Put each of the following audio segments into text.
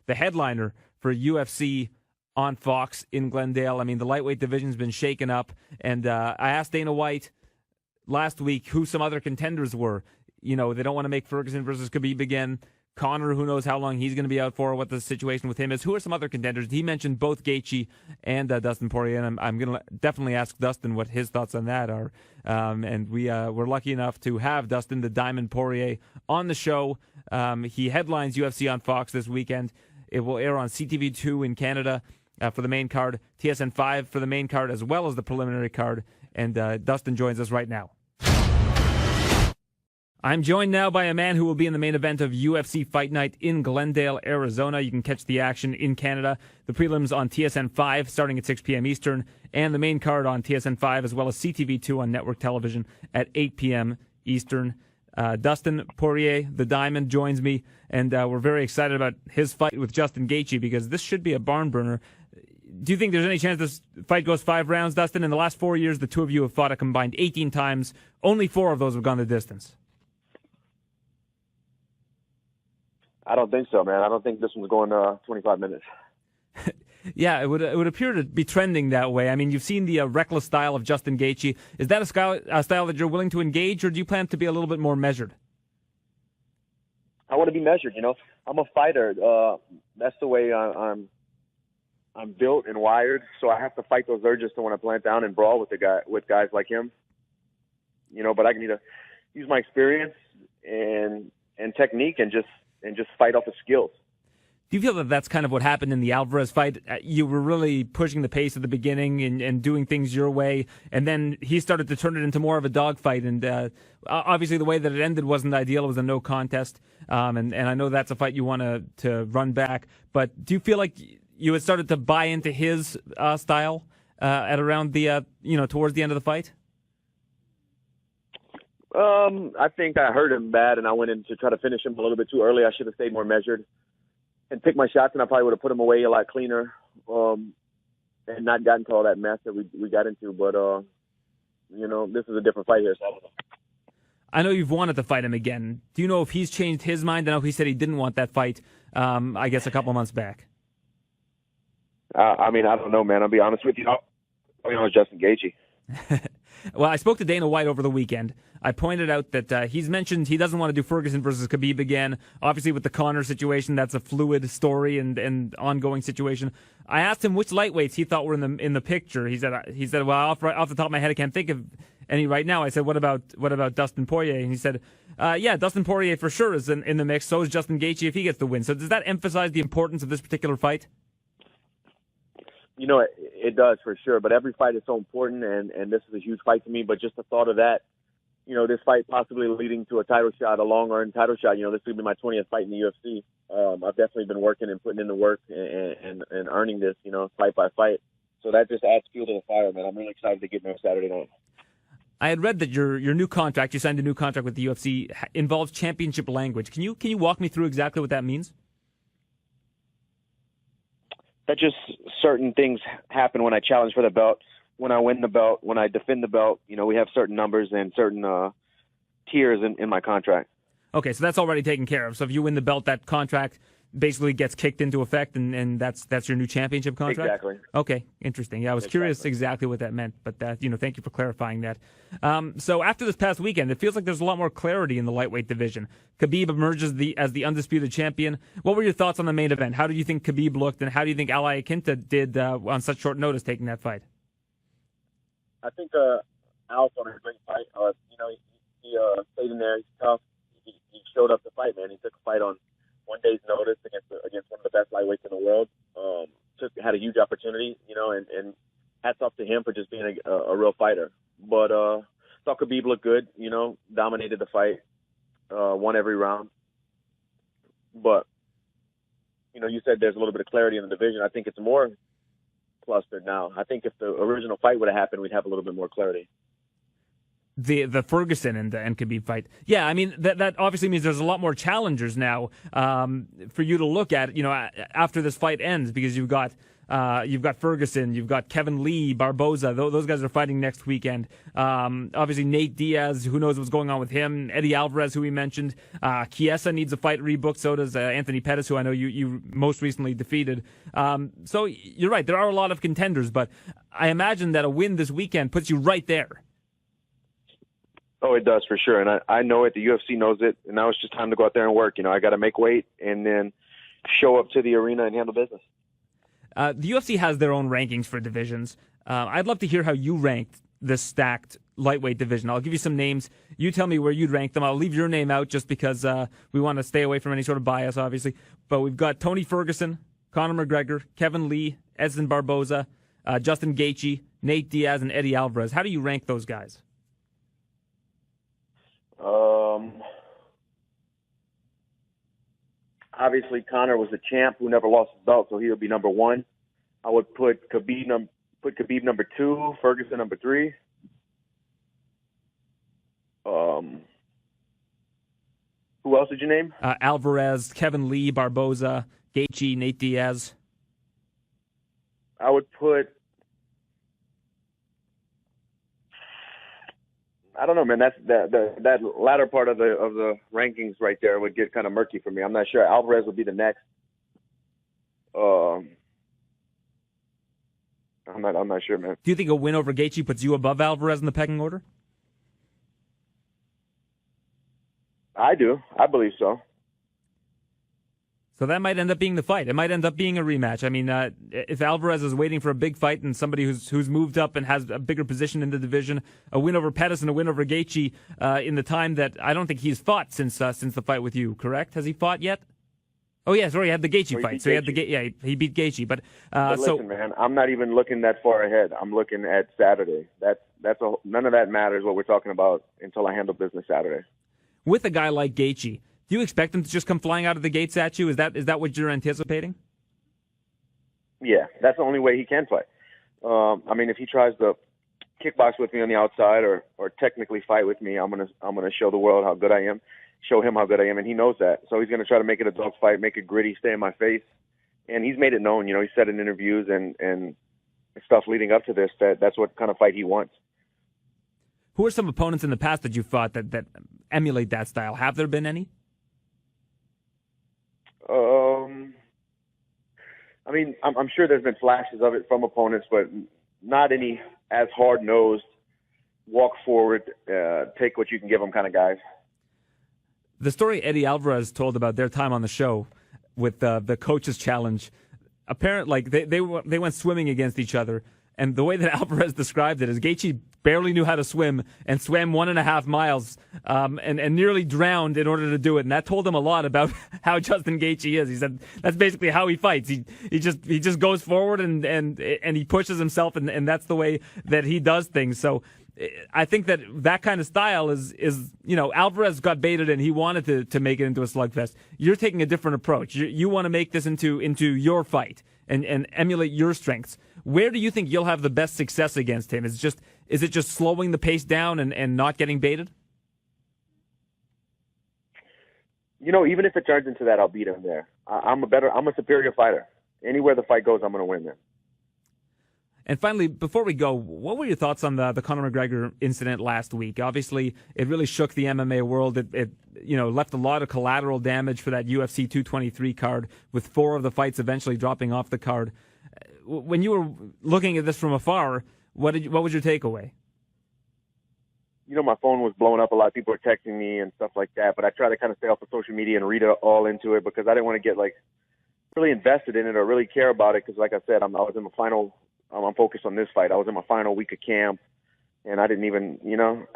the headliner for UFC on Fox in Glendale. I mean, the lightweight division's been shaken up, and I asked Dana White last week who some other contenders were. You know, they don't want to make Ferguson versus Khabib again. Conor, who knows how long he's going to be out for, what the situation with him is. Who are some other contenders? He mentioned both Gaethje and Dustin Poirier, and I'm going to definitely ask Dustin what his thoughts on that are. And we're lucky enough to have Dustin the Diamond Poirier on the show. He headlines UFC on Fox this weekend. It will air on CTV2 in Canada for the main card, TSN5 for the main card, as well as the preliminary card. And Dustin joins us right now. I'm joined now by a man who will be in the main event of UFC Fight Night in Glendale, Arizona. You can catch the action in Canada. The prelims on TSN5 starting at 6 p.m. Eastern, and the main card on TSN5 as well as CTV2 on network television at 8 p.m. Eastern. Dustin Poirier, the Diamond, joins me, and we're very excited about his fight with Justin Gaethje because this should be a barn burner. Do you think there's any chance this fight goes 5 rounds, Dustin? In the last 4 years, the two of you have fought a combined 18 times. Only 4 of those have gone the distance. I don't think so, man. I don't think this one's going 25 minutes. Yeah, it would appear to be trending that way. I mean, you've seen the reckless style of Justin Gaethje. Is that a style that you're willing to engage, or do you plan to be a little bit more measured? I want to be measured. You know, I'm a fighter. That's the way I'm built and wired. So I have to fight those urges to want to plant down and brawl with guys like him. You know, but I need to use my experience and technique and just fight off the skills. Do you feel that that's kind of what happened in the Alvarez fight? You were really pushing the pace at the beginning and doing things your way, and then he started to turn it into more of a dogfight. And obviously the way that it ended wasn't ideal. It was a no contest. And I know that's a fight you want to run back. But do you feel like you had started to buy into his style at around the, towards the end of the fight? I think I hurt him bad, and I went in to try to finish him a little bit too early. I should have stayed more measured and picked my shots, and I probably would have put him away a lot cleaner and not gotten to all that mess that we got into. But, this is a different fight here. So I know you've wanted to fight him again. Do you know if he's changed his mind? I know he said he didn't want that fight, I guess, a couple months back. I don't know, man. I'll be honest with you. It's Justin Gaethje. Well, I spoke to Dana White over the weekend. I pointed out that he's mentioned he doesn't want to do Ferguson versus Khabib again. Obviously, with the Conor situation, that's a fluid story and ongoing situation. I asked him which lightweights he thought were in the picture. He said, well, off the top of my head, I can't think of any right now. I said, what about Dustin Poirier? And he said, yeah, Dustin Poirier for sure is in the mix. So is Justin Gaethje if he gets the win. So does that emphasize the importance of this particular fight? You know, it does for sure, but every fight is so important, and this is a huge fight to me. But just the thought of that, this fight possibly leading to a title shot, a long-earned title shot, this could be my 20th fight in the UFC. I've definitely been working and putting in the work and earning this, fight by fight. So that just adds fuel to the fire, man. I'm really excited to get there Saturday night. I had read that your new contract, you signed a new contract with the UFC, involves championship language. Can you walk me through exactly what that means? That just certain things happen when I challenge for the belt, when I win the belt, when I defend the belt. We have certain numbers and certain tiers in my contract. Okay, so that's already taken care of. So if you win the belt, that contract basically gets kicked into effect, and that's your new championship contract? Exactly. Okay, interesting. Yeah, I was curious exactly what that meant, but thank you for clarifying that. So after this past weekend, it feels like there's a lot more clarity in the lightweight division. Khabib emerges as the undisputed champion. What were your thoughts on the main event? How do you think Khabib looked, and how do you think Al Iaquinta did on such short notice taking that fight? I think Al fought a great fight. He stayed in there. He's tough. He showed up to fight, man. He took a fight on 1 day's notice against one of the best lightweights in the world. Had a huge opportunity, and hats off to him for just being a real fighter. But thought Khabib looked good, dominated the fight, won every round. But, you said there's a little bit of clarity in the division. I think it's more clustered now. I think if the original fight would have happened, we'd have a little bit more clarity. the Ferguson and Khabib fight. Yeah, I mean that obviously means there's a lot more challengers now for you to look at. After this fight ends, because you've got Ferguson, you've got Kevin Lee, Barboza. Those guys are fighting next weekend. Obviously Nate Diaz, who knows what's going on with him. Eddie Alvarez, who we mentioned. Chiesa needs a fight rebooked. So does Anthony Pettis, who I know you most recently defeated. So you're right. There are a lot of contenders, but I imagine that a win this weekend puts you right there. Oh, it does for sure. And I know it. The UFC knows it. And now it's just time to go out there and work. I got to make weight and then show up to the arena and handle business. The UFC has their own rankings for divisions. I'd love to hear how you ranked the stacked lightweight division. I'll give you some names. You tell me where you'd rank them. I'll leave your name out just because we want to stay away from any sort of bias, obviously. But we've got Tony Ferguson, Conor McGregor, Kevin Lee, Edson Barboza, Justin Gaethje, Nate Diaz, and Eddie Alvarez. How do you rank those guys? Obviously, Conor was the champ who never lost his belt, so he would be number one. I would put Khabib number two, Ferguson number three. Who else did you name? Alvarez, Kevin Lee, Barboza, Gaethje, Nate Diaz. I would put. I don't know, man. That's that latter part of the rankings right there would get kind of murky for me. I'm not sure. Alvarez would be the next. I'm not sure, man. Do you think a win over Gaethje puts you above Alvarez in the pecking order? I do. I believe so. So that might end up being the fight. It might end up being a rematch. I mean, if Alvarez is waiting for a big fight and somebody who's moved up and has a bigger position in the division, a win over Pettis and a win over Gaethje in the time that I don't think he's fought since the fight with you. Correct? Has he fought yet? Oh yeah, sorry, he had the Gaethje fight. So he had he beat Gaethje. But listen, man, I'm not even looking that far ahead. I'm looking at Saturday. None of that matters what we're talking about until I handle business Saturday. With a guy like Gaethje, do you expect him to just come flying out of the gates at you? Is that what you're anticipating? Yeah, that's the only way he can fight. I mean, if he tries to kickbox with me on the outside or technically fight with me, I'm gonna show the world how good I am, show him how good I am, and he knows that. So he's gonna try to make it a dog fight, make it gritty, stay in my face, and he's made it known. He said in interviews and stuff leading up to this that's what kind of fight he wants. Who are some opponents in the past that you fought that emulate that style? Have there been any? I mean, I'm sure there's been flashes of it from opponents, but not any as hard-nosed, walk forward, take what you can give them kind of guys. The story Eddie Alvarez told about their time on the show with the coaches challenge, apparently they went swimming against each other. And the way that Alvarez described it is Gaethje barely knew how to swim and swam 1.5 miles and nearly drowned in order to do it. And that told him a lot about how Justin Gaethje is. He said that's basically how he fights. He just goes forward and he pushes himself, and that's the way that he does things. So I think that kind of style is Alvarez got baited and he wanted to make it into a slugfest. You're taking a different approach. You want to make this into your fight and emulate your strengths. Where do you think you'll have the best success against him? Is it just slowing the pace down and not getting baited? Even if it turns into that, I'll beat him there. I'm a superior fighter. Anywhere the fight goes, I'm going to win there. And finally, before we go, what were your thoughts on the Conor McGregor incident last week? Obviously, it really shook the MMA world. It left a lot of collateral damage for that UFC 223 card, with 4 of the fights eventually dropping off the card. When you were looking at this from afar, what was your takeaway? My phone was blowing up. A lot of people were texting me and stuff like that, but I try to kind of stay off of social media and read it all into it because I didn't want to get really invested in it or really care about it because, like I said, I was in my final. I'm focused on this fight. I was in my final week of camp, and I didn't even, when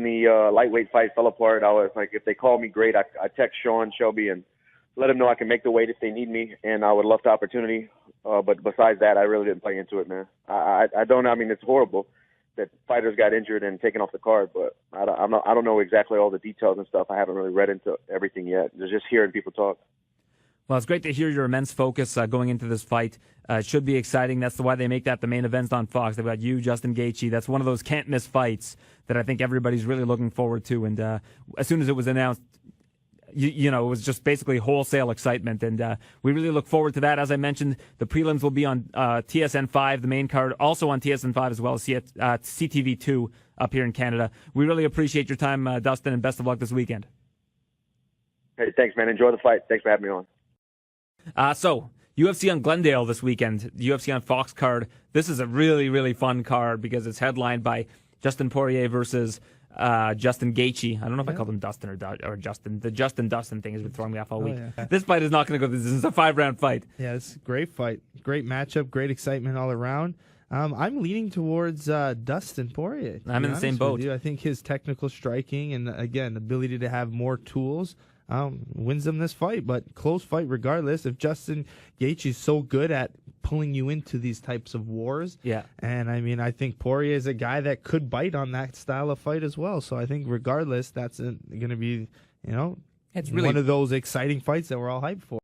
the lightweight fight fell apart, I was like, if they call me, great. I text Sean Shelby and let them know I can make the weight if they need me, and I would love the opportunity. But besides that, I really didn't play into it, man. I don't. I mean, it's horrible that fighters got injured and taken off the card, but I don't know exactly all the details and stuff. I haven't really read into everything yet. Just hearing people talk. Well, it's great to hear your immense focus going into this fight. It should be exciting. That's why they make that the main event on Fox. They've got you, Justin Gaethje. That's one of those can't-miss fights that I think everybody's really looking forward to. And as soon as it was announced, it was just basically wholesale excitement. And we really look forward to that. As I mentioned, the prelims will be on TSN 5, the main card, also on TSN 5 as well as CTV 2 up here in Canada. We really appreciate your time, Dustin, and best of luck this weekend. Hey, thanks, man. Enjoy the fight. Thanks for having me on. So, UFC on Glendale this weekend, the UFC on Fox card. This is a really, really fun card because it's headlined by Dustin Poirier versus Justin Gaethje. I don't know if I called him Dustin or Justin. The Justin thing has been throwing me off all week. Yeah. This fight is not going to go. This is a 5-round fight. Yeah, it's a great fight. Great matchup. Great excitement all around. I'm leaning towards Dustin Poirier. I'm in the same boat. I think his technical striking and, again, ability to have more tools wins them this fight, but close fight regardless. If Justin Gaethje is so good at pulling you into these types of wars, and I think Poirier is a guy that could bite on that style of fight as well. So I think regardless, that's going to be, it's really one of those exciting fights that we're all hyped for.